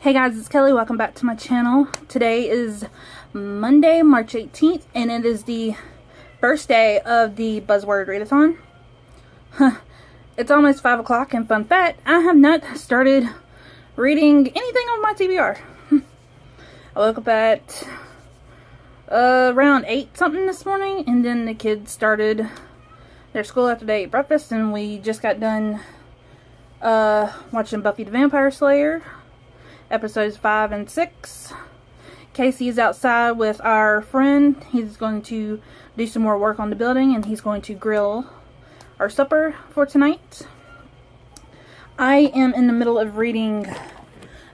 Hey guys, it's Kelly. Welcome back to my channel. Today is Monday, March 18th, and it is the first day of the Buzzword Readathon. It's almost 5 o'clock, and fun fact, I have not started reading anything on my TBR. I woke up at around 8 something this morning, and then the kids started their school after they ate breakfast, and we just got done watching Buffy the Vampire Slayer. Episodes 5 and 6. Casey is outside with our friend. He's going to do some more work on the building, and he's going to grill our supper for tonight. I am in the middle of reading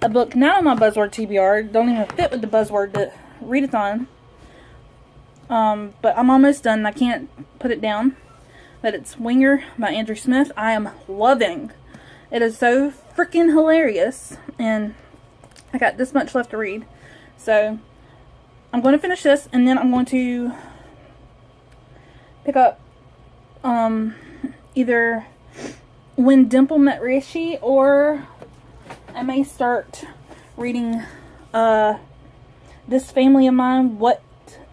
a book, not on my Buzzword TBR. Don't even fit with the Buzzword Readathon. But I'm almost done. I can't put it down. But it's Winger by Andrew Smith. I am loving. It is so freaking hilarious, and I got this much left to read. So I'm going to finish this, and then I'm going to pick up either When Dimple Met Rishi, or I may start reading This Family of Mine, What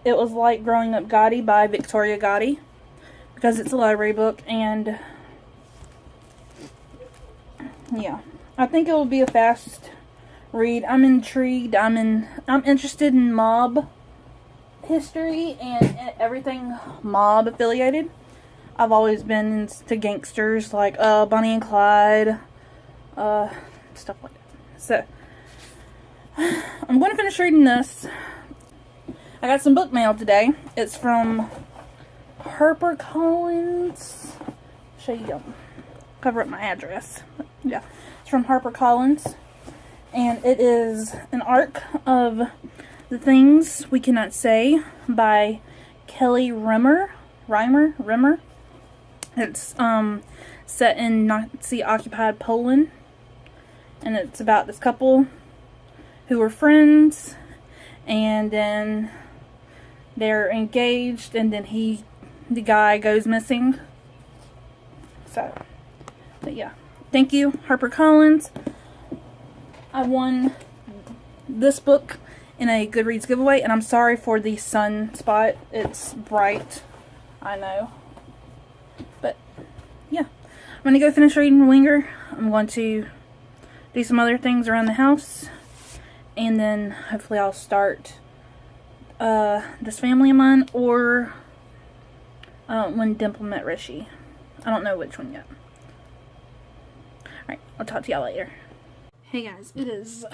It Was Like Growing Up Gotti by Victoria Gotti, because it's a library book, and yeah, I think it will be a fast read. I'm intrigued. I'm interested in mob history and everything mob affiliated. I've always been into gangsters like Bonnie and Clyde, stuff like that. So I'm going to finish reading this. I got some book mail today. It's from HarperCollins. Show you, cover up my address. Yeah, it's from HarperCollins. And it is an arc of The Things We Cannot Say by Kelly Rimmer. It's set in Nazi-occupied Poland. And it's about this couple who were friends. And then they're engaged. And then the guy goes missing. So, but yeah. Thank you, HarperCollins. I won this book in a Goodreads giveaway, and I'm sorry for the sun spot. It's bright, I know. But, yeah. I'm going to go finish reading Winger. I'm going to do some other things around the house. And then, hopefully, I'll start This Family of Mine, or When Dimple Met Rishi. I don't know which one yet. Alright, I'll talk to y'all later. Hey guys, it is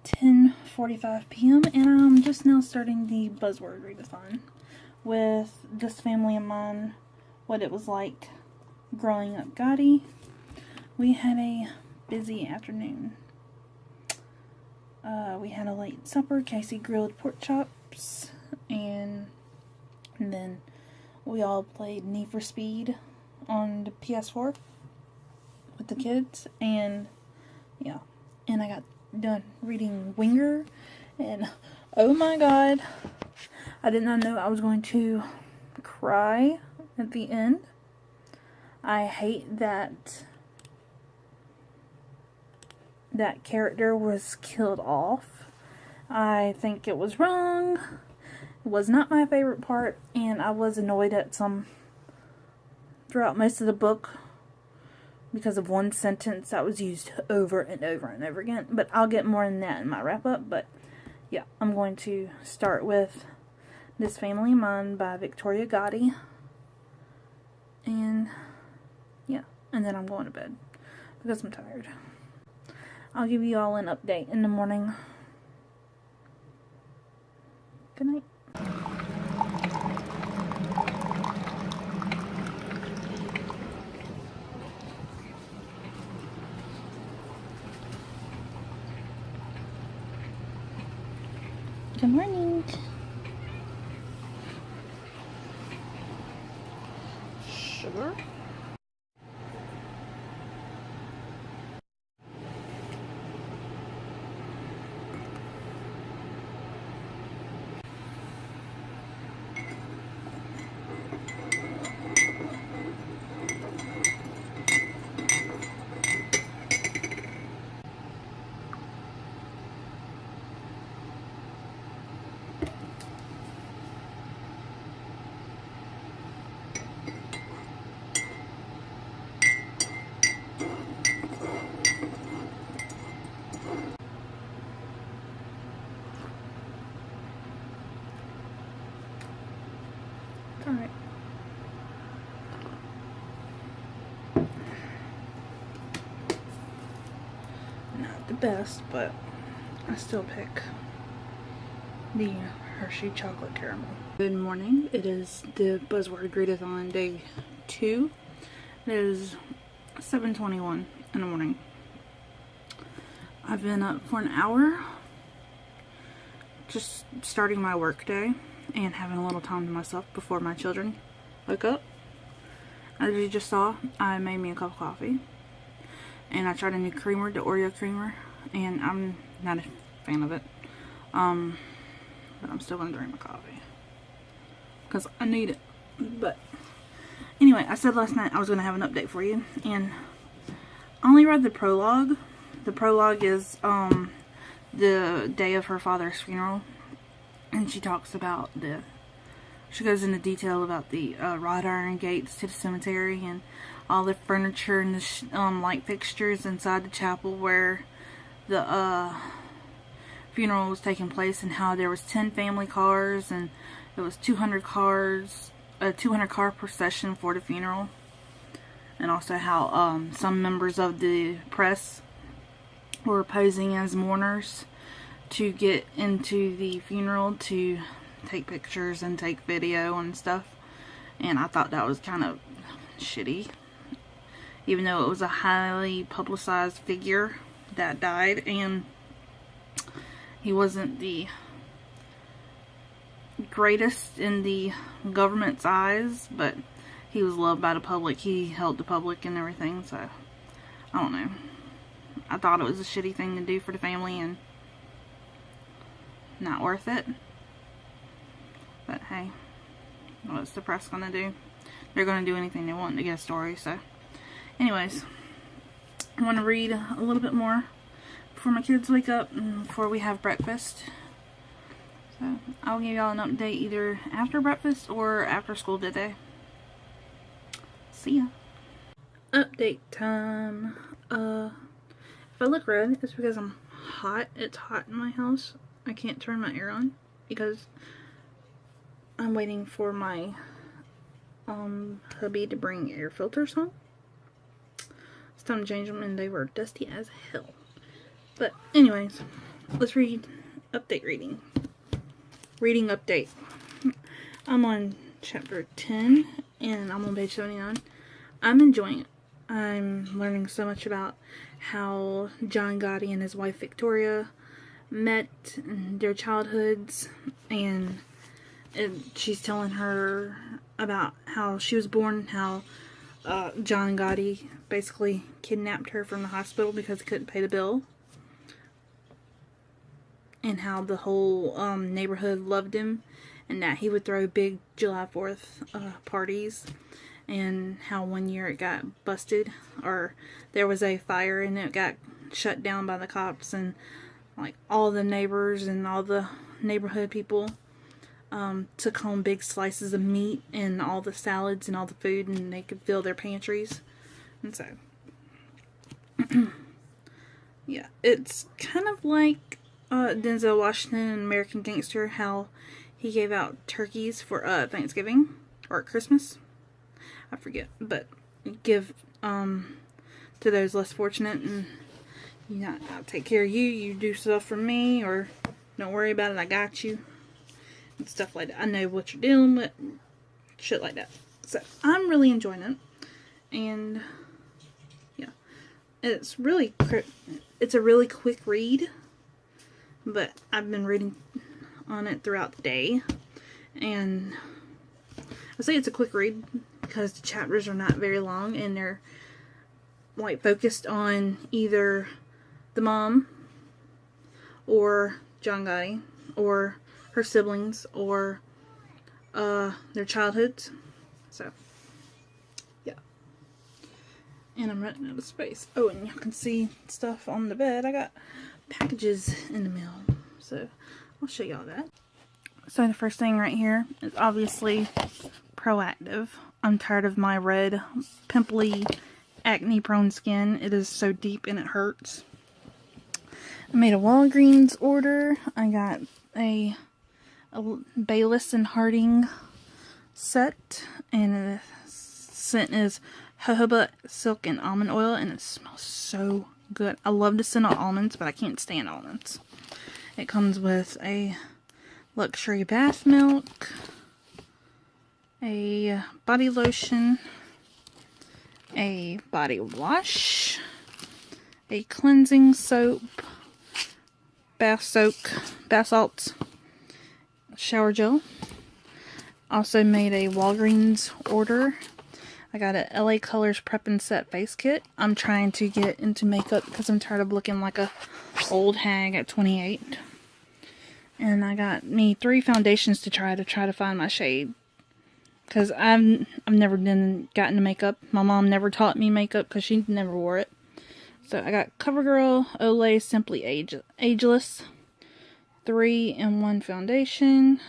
10:45 p.m. and I'm just now starting the Buzzword Readathon with This Family of Mine, What It Was Like Growing Up Gotti. We had a busy afternoon. We had a late supper. Casey grilled pork chops, and then we all played Need for Speed on the PS4 with the kids, and yeah, and I got done reading Winger, and oh my god, I did not know I was going to cry at the end. I hate that that character was killed off. I think it was wrong. It was not my favorite part, and I was annoyed at some throughout most of the book because of one sentence that was used over and over and over again. But I'll get more in that in my wrap-up. But, yeah, I'm going to start with This Family of Mine by Victoria Gotti. And, yeah, and then I'm going to bed because I'm tired. I'll give you all an update in the morning. Good night. Good morning. Sugar. Not the best, but I still pick the Hershey chocolate caramel. Good morning. It is the Buzzword Readathon day 2. It is 7:21 in the morning. I've been up for an hour, just starting my work day and having a little time to myself before my children wake up. As you just saw, I made me a cup of coffee. And I tried a new creamer, the Oreo creamer, and I'm not a fan of it. But I'm still gonna drink my coffee because I need it. But anyway, I said last night I was gonna have an update for you, and I only read the prologue. The prologue is the day of her father's funeral, and she talks about she goes into detail about the wrought iron gates to the cemetery and all the furniture and the light fixtures inside the chapel where the funeral was taking place, and how there was 10 family cars and it was 200 cars, a 200 car procession for the funeral, and also how some members of the press were posing as mourners to get into the funeral to take pictures and take video and stuff. And I thought that was kind of shitty, even though it was a highly publicized figure that died, and he wasn't the greatest in the government's eyes, but he was loved by the public. He helped the public and everything, so I don't know. I thought it was a shitty thing to do for the family and not worth it. But hey, what's the press gonna do? They're gonna do anything they want to get a story, so. Anyways, I want to read a little bit more before my kids wake up and before we have breakfast. So I'll give y'all an update either after breakfast or after school today. See ya. Update time. If I look red, it's because I'm hot. It's hot in my house. I can't turn my air on because I'm waiting for my hubby to bring air filters home. It's time to change them, and they were dusty as hell. But anyways, let's read update reading. Reading update. I'm on chapter 10 and I'm on page 79. I'm enjoying it. I'm learning so much about how John Gotti and his wife Victoria met in their childhoods, and she's telling her about how she was born, how John Gotti basically kidnapped her from the hospital because he couldn't pay the bill, and how the whole neighborhood loved him, and that he would throw big July 4th parties, and how one year it got busted, or there was a fire and it got shut down by the cops, and like all the neighbors and all the neighborhood people took home big slices of meat and all the salads and all the food, and they could fill their pantries. And so yeah, it's kind of like Denzel Washington in American Gangster, how he gave out turkeys for Thanksgiving or Christmas, I forget, but give to those less fortunate, and I'll take care of you, you do stuff for me, or don't worry about it, I got you, and stuff like that. I know what you're dealing with, shit like that. So I'm really enjoying it, and yeah, it's a really quick read, but I've been reading on it throughout the day, and I say it's a quick read because the chapters are not very long, and they're like focused on either the mom or John Gotti or her siblings or their childhoods. So yeah, and I'm running out of space. Oh, and you can see stuff on the bed. I got packages in the mail, so I'll show y'all that. So the first thing right here is obviously Proactive. I'm tired of my red, pimply, acne-prone skin. It is so deep and it hurts. I made a Walgreens order. I got a Bayless and Harding set, and the scent is jojoba, silk, and almond oil, and it smells so good. I love to send out almonds, but I can't stand almonds. It comes with a luxury bath milk, a body lotion, a body wash, a cleansing soap, bath salts, shower gel. Also made a Walgreens order. I got a LA Colors Prep and Set face kit. I'm trying to get into makeup because I'm tired of looking like a old hag at 28. And I got me 3 foundations to try to find my shade. Because I've never gotten to makeup. My mom never taught me makeup because she never wore it. So I got CoverGirl Olay Simply Ageless 3-in-1 foundation.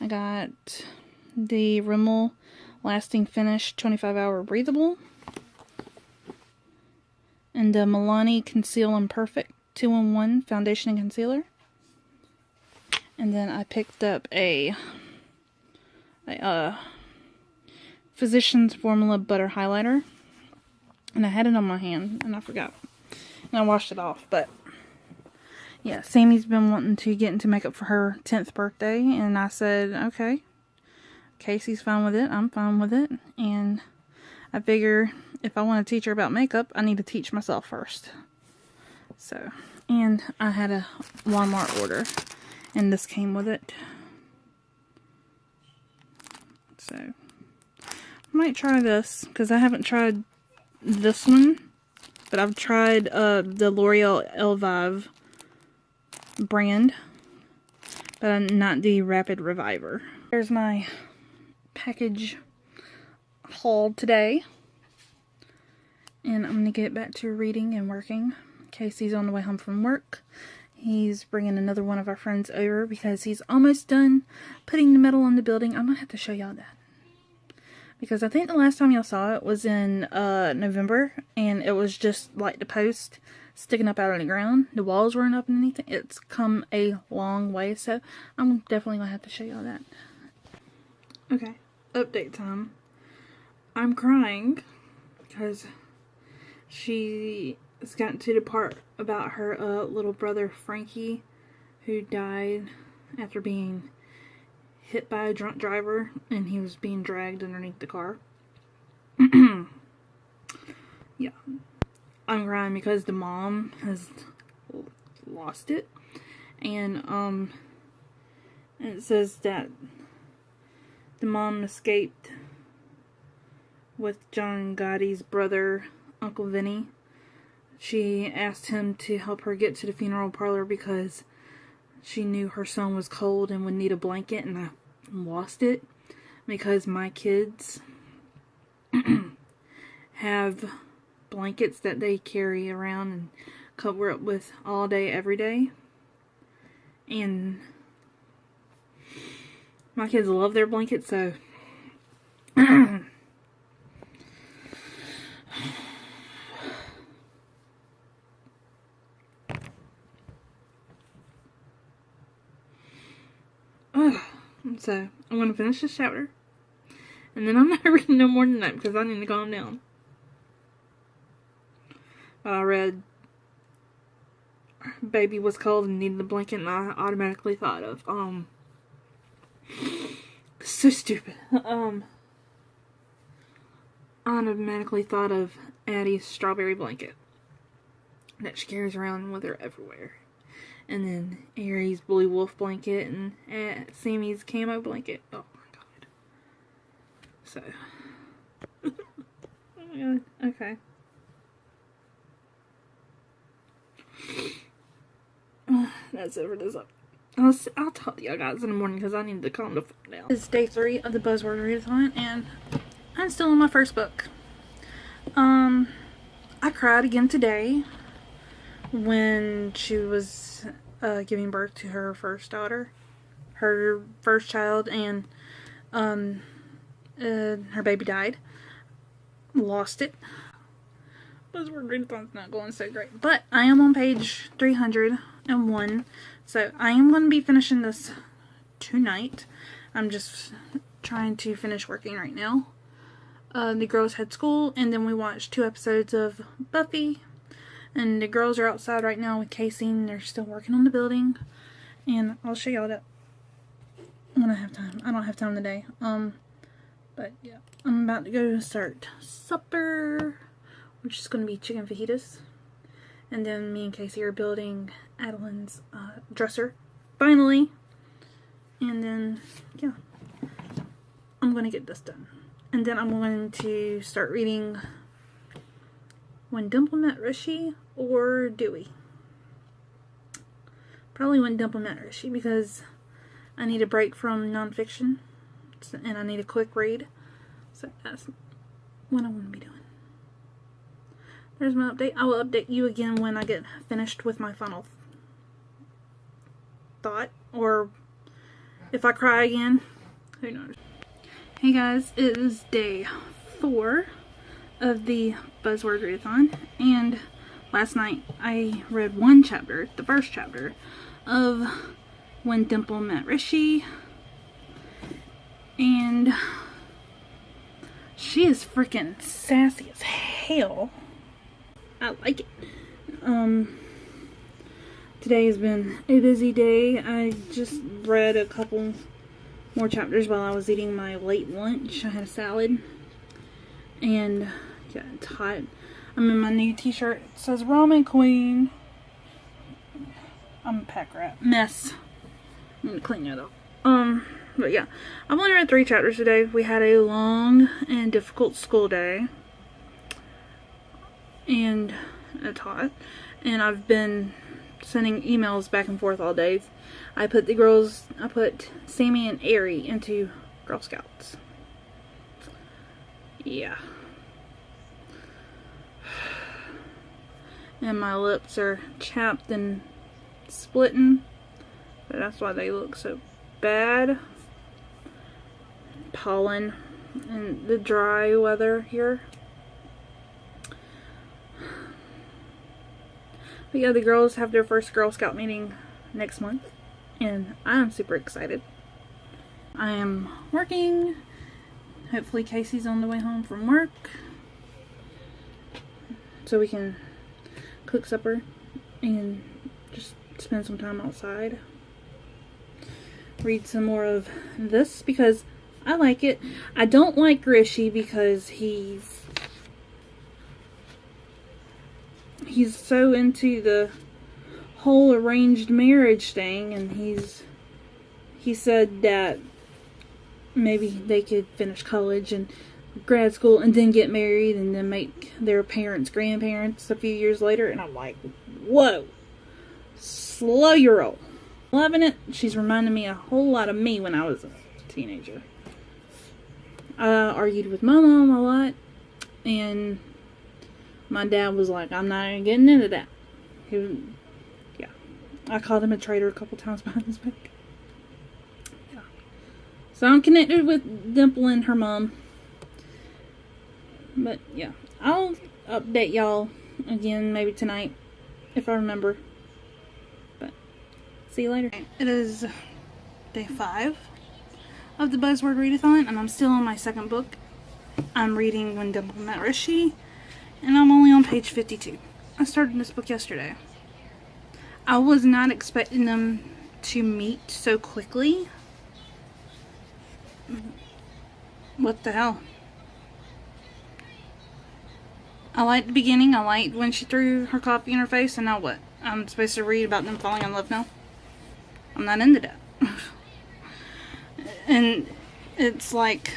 I got the Rimmel Lasting Finish 25-hour breathable. And the Milani Conceal Imperfect 2-in-1 foundation and concealer. And then I picked up a Physicians Formula Butter Highlighter. And I had it on my hand and I forgot. And I washed it off, but yeah, Sammy's been wanting to get into makeup for her 10th birthday, and I said, okay, Casey's fine with it, I'm fine with it, and I figure if I want to teach her about makeup, I need to teach myself first. So, and I had a Walmart order, and this came with it. So, I might try this, because I haven't tried this one, but I've tried the L'Oreal Elvive brand, but not the Rapid Reviver. There's my package haul today, and I'm gonna get back to reading and working. Casey's on the way home from work. He's bringing another one of our friends over because he's almost done putting the metal on the building. I'm gonna have to show y'all that, because I think the last time y'all saw it was in November, and it was just like the post sticking up out of the ground. The walls weren't up and anything. It's come a long way, so I'm definitely gonna have to show y'all that. Okay, update time. I'm crying because she has gotten to the part about her little brother Frankie, who died after being hit by a drunk driver, and he was being dragged underneath the car. Yeah. I'm crying because the mom has lost it, and it says that the mom escaped with John Gotti's brother, Uncle Vinny. She asked him to help her get to the funeral parlor because she knew her son was cold and would need a blanket, and I lost it because my kids have blankets that they carry around and cover up with all day, every day. And my kids love their blankets, so so I'm going to finish this chapter, and then I'm not reading no more than that because I need to calm down. But I read baby was cold and needed a blanket, and I automatically thought of so stupid. I automatically thought of Addie's strawberry blanket that she carries around with her everywhere. And then Aries' blue wolf blanket, and Sammy's camo blanket. Oh my god. So. Oh my god. Okay. That's it for this up. I'll talk to y'all guys in the morning because I need to calm the fuck down. It's day 3 of the Buzzword Readathon, and I'm still on my first book. I cried again today when she was giving birth to her first daughter, her first child, and her baby died. Lost it. Buzzword Readathon's not going so great, but I am on page 301, so I am going to be finishing this tonight. I'm just trying to finish working right now. The girls had school, and then we watched 2 episodes of Buffy, And the girls are outside right now with Casey, and they're still working on the building. And I'll show y'all that when I have time. I don't have time today. But yeah, I'm about to go start supper, which is going to be chicken fajitas. And then me and Casey are building Adeline's dresser, finally. And then, yeah, I'm going to get this done. And then I'm going to start reading When Dimple Met Rishi or Dewey. Probably When Dimple Met Rishi, because I need a break from nonfiction. And I need a quick read. So that's what I want to be doing. There's my update. I will update you again when I get finished with my final thought. Or if I cry again. Who knows. Hey guys, it is day 4 of the Buzzword Readathon. And last night I read one chapter, the first chapter, of When Dimple Met Rishi. And she is freaking sassy as hell. I like it. Today has been a busy day. I just read a couple more chapters while I was eating my late lunch. I had a salad. And yeah, it's hot. I'm in my new t-shirt. It says Ramen Queen. I'm a pack rat. Mess. I'm gonna clean that up. But yeah, I've only read 3 chapters today. We had a long and difficult school day. And it's hot. And I've been sending emails back and forth all day. I put Sammy and Ari into Girl Scouts. Yeah. And my lips are chapped and splitting. But that's why they look so bad. Pollen and the dry weather here. But yeah, the girls have their first Girl Scout meeting next month. And I'm super excited. I am working. Hopefully Casey's on the way home from work. So we can cook supper and just spend some time outside. Read some more of this because I like it. I don't like Rishi because he's so into the whole arranged marriage thing, and he said that maybe they could finish college and grad school and then get married and then make their parents grandparents a few years later, and I'm like, whoa, slow your roll. Loving it. She's reminding me a whole lot of me when I was a teenager. I argued with my mom a lot, and my dad was like, I'm not even getting into that. Yeah. I called him a traitor a couple times behind his back. Yeah. So I'm connected with Dimple and her mom. But yeah, I'll update y'all again maybe tonight if I remember. But see you later. It is day 5 of the Buzzword Readathon, and I'm still on my second book. I'm reading When Dimple Met Rishi, and I'm only on page 52. I started this book yesterday. I was not expecting them to meet so quickly. What the hell? I liked the beginning. I liked when she threw her coffee in her face, and now what? I'm supposed to read about them falling in love now? I'm not into that. And it's like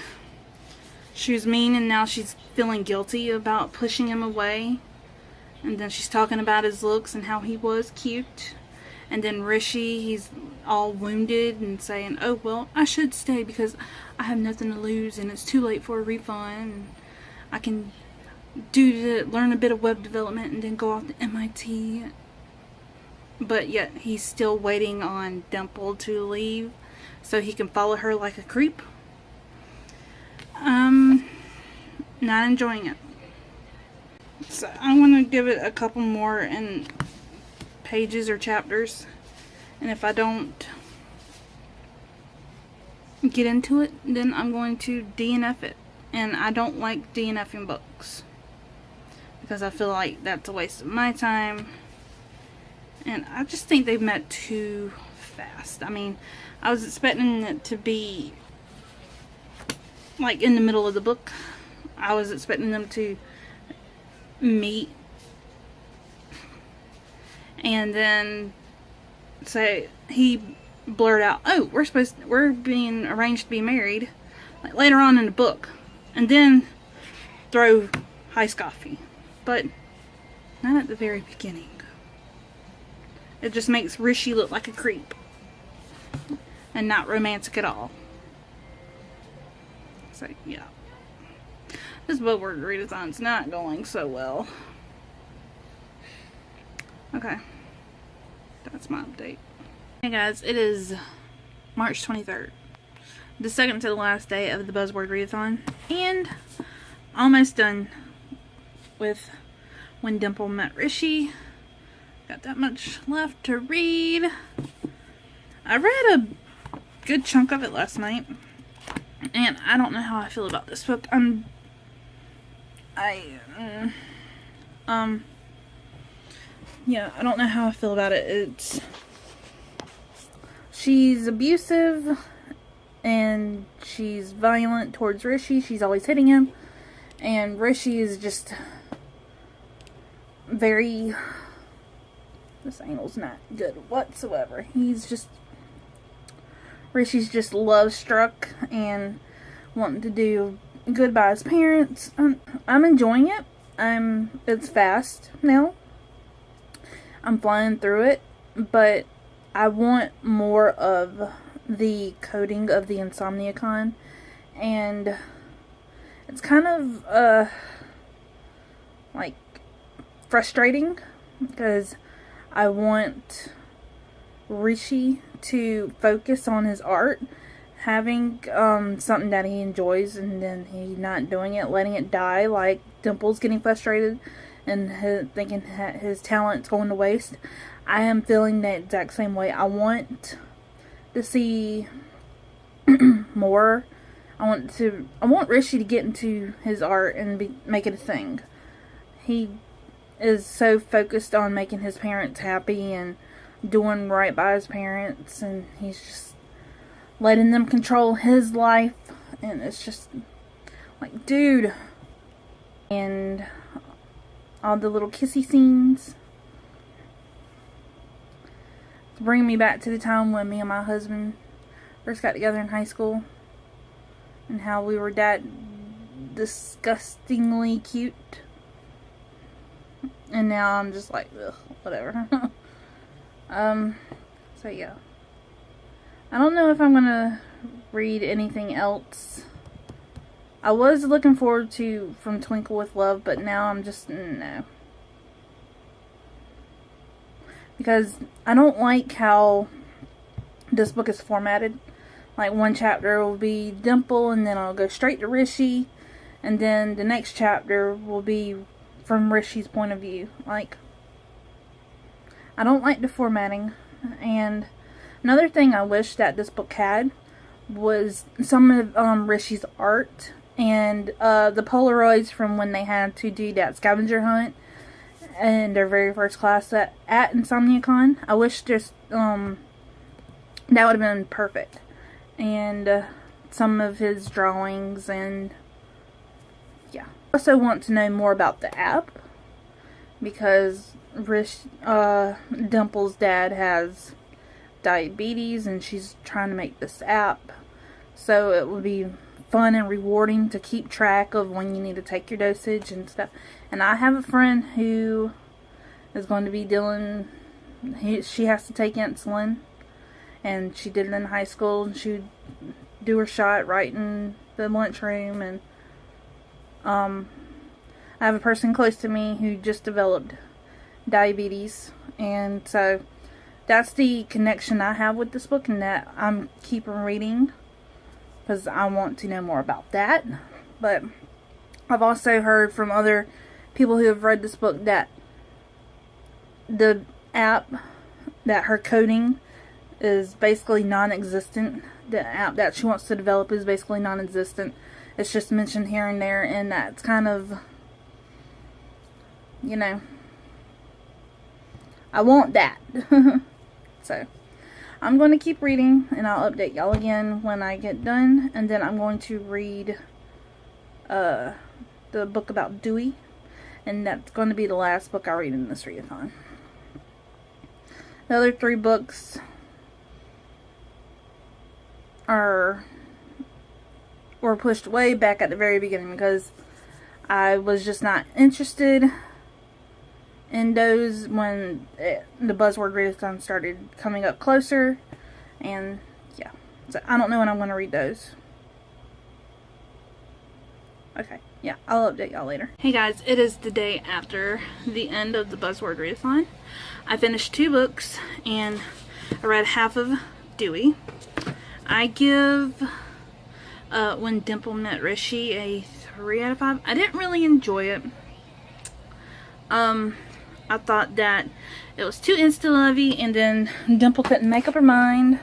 she was mean and now she's feeling guilty about pushing him away. And then she's talking about his looks and how he was cute. And then Rishi, he's all wounded and saying, oh, well, I should stay because I have nothing to lose and it's too late for a refund. And I can learn a bit of web development and then go off to MIT. But yet he's still waiting on Dimple to leave so he can follow her like a creep. Not enjoying it. So I'm going to give it a couple more in pages or chapters. And if I don't get into it, then I'm going to DNF it. And I don't like DNFing books. because I feel like that's a waste of my time. And I just think they've met too fast. I mean, I was expecting it to be like in the middle of the book. I was expecting them to meet and then say, he blurted out, "Oh, we're being arranged to be married," like later on in the book, and then throw Ice Coffee. But not at the very beginning. It just makes Rishi look like a creep and not romantic at all. So yeah, this BUZZWORD readathon's not going so well. Okay, that's my update. Hey guys, it is March 23rd, the second to the last day of the BUZZWORD readathon, and almost done with When Dimple Met Rishi. Got that much left to read. I read a good chunk of it last night, and I don't know how I feel about this book. Yeah, I don't know how I feel about it. She's abusive and she's violent towards Rishi. She's always hitting him, and Rishi is just very, this angle's not good whatsoever. Rishi's just love struck and wanting to do good by his parents. I'm enjoying it. It's fast now. I'm flying through it, but I want more of the coding of the Insomniacon, and it's kind of like frustrating because I want Rishi to focus on his art, having something that he enjoys, and then he not doing it, letting it die, like Dimple's getting frustrated and thinking his talent's going to waste. I am feeling the exact same way. I want to see more. I want Rishi to get into his art and make it a thing. He is so focused on making his parents happy and doing right by his parents, and he's just letting them control his life, and it's just like, dude. And all the little kissy scenes bring me back to the time when me and my husband first got together in high school, and how we were that disgustingly cute. And now I'm just like, ugh, whatever. So yeah, I don't know if I'm gonna read anything else. I was looking forward to From Twinkle with Love, but now I'm just, no. Because I don't like how this book is formatted. Like, one chapter will be Dimple, and then I'll go straight to Rishi, and then the next chapter will be from Rishi's point of view. Like, I don't like the formatting. And another thing I wish that this book had was some of Rishi's art and the Polaroids from when they had to do that scavenger hunt in their very first class at Insomniacon. I wish just that would have been perfect. And some of his drawings, and yeah. I also want to know more about the app, because Dimple's dad has diabetes, and she's trying to make this app, so it would be fun and rewarding to keep track of when you need to take your dosage and stuff. And I have a friend who is going to be dealing, she has to take insulin, and she did it in high school, and she would do her shot right in the lunchroom. And I have a person close to me who just developed diabetes, and so that's the connection I have with this book, and that I'm keeping reading because I want to know more about that. But I've also heard from other people who have read this book that the app, that her coding is basically non-existent. The app that she wants to develop is basically non-existent. It's just mentioned here and there, and that's kind of you know, I want that. So, I'm going to keep reading, and I'll update y'all again when I get done. And then I'm going to read the book about Dewey. And that's going to be the last book I read in this readathon. The other 3 books were pushed way back at the very beginning because I was just not interested in those when the Buzzword Readathon started coming up closer. And yeah, so I don't know when I'm going to read those. Okay, yeah, I'll update y'all later. Hey guys, it is the day after the end of the Buzzword Readathon. I finished 2 books and I read half of Dewey. I give When Dimple Met Rishi a 3 out of 5. I didn't really enjoy it. I thought that it was too insta-lovey, and then Dimple couldn't make up her mind.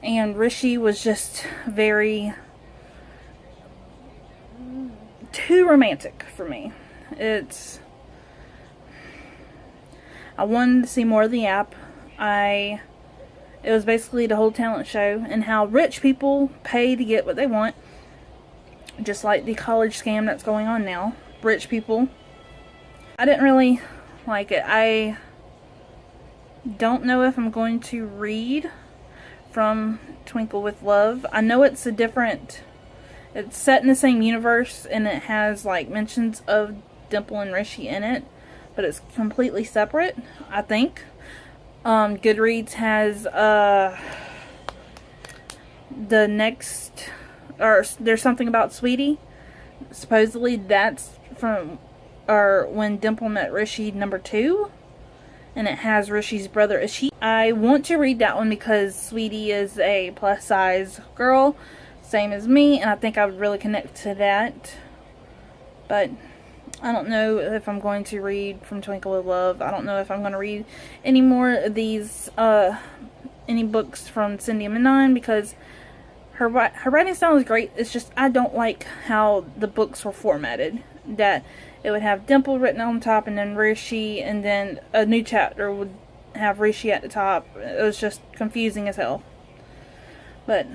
And Rishi was just very too romantic for me. I wanted to see more of the app. It was basically the whole talent show and how rich people pay to get what they want. Just like the college scam that's going on now. Rich people. I didn't really like it. I don't know if I'm going to read from Twinkle with Love. I know it's it's set in the same universe and it has like mentions of Dimple and Rishi in it, but it's completely separate, I think. Goodreads has the next, or there's something about Sweetie. Supposedly that's from When Dimple Met Rishi #2, and it has Rishi's brother Ashi. I want to read that one because Sweetie is a plus size girl, same as me, and I think I would really connect to that. But I don't know if I'm going to read from Twinkle with Love. I don't know if I'm going to read any more of these, any books from Cindy Manon, because her writing style is great. It's just I don't like how the books were formatted. That it would have Dimple written on top and then Rishi, and then a new chapter would have Rishi at the top. It was just confusing as hell. But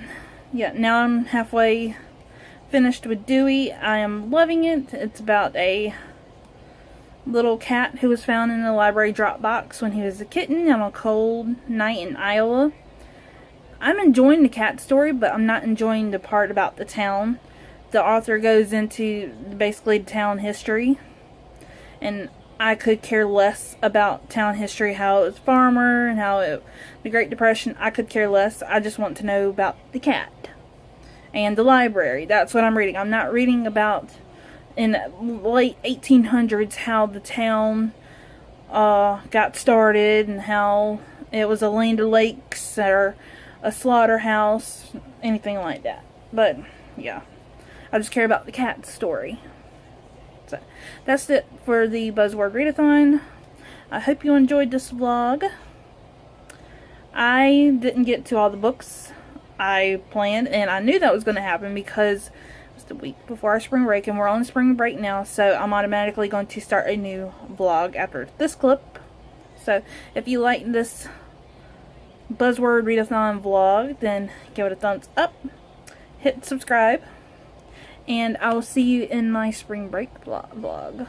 yeah, now I'm halfway finished with Dewey. I am loving it. It's about a little cat who was found in the library drop box when he was a kitten on a cold night in Iowa. I'm enjoying the cat story, but I'm not enjoying the part about the town. The author goes into basically town history, and I could care less about town history, how it was farmer and the Great Depression. I could care less. I just want to know about the cat and the library. That's what I'm reading. I'm not reading about in late 1800s how the town got started and how it was a Land O'Lakes or a slaughterhouse, anything like that. But yeah, I just care about the cat story. So that's it for the Buzzword Readathon. I hope you enjoyed this vlog. I didn't get to all the books I planned, and I knew that was going to happen because it's the week before our spring break, and we're on spring break now, so I'm automatically going to start a new vlog after this clip. So if you like this Buzzword Readathon vlog, then give it a thumbs up, hit subscribe, and I will see you in my spring break vlog.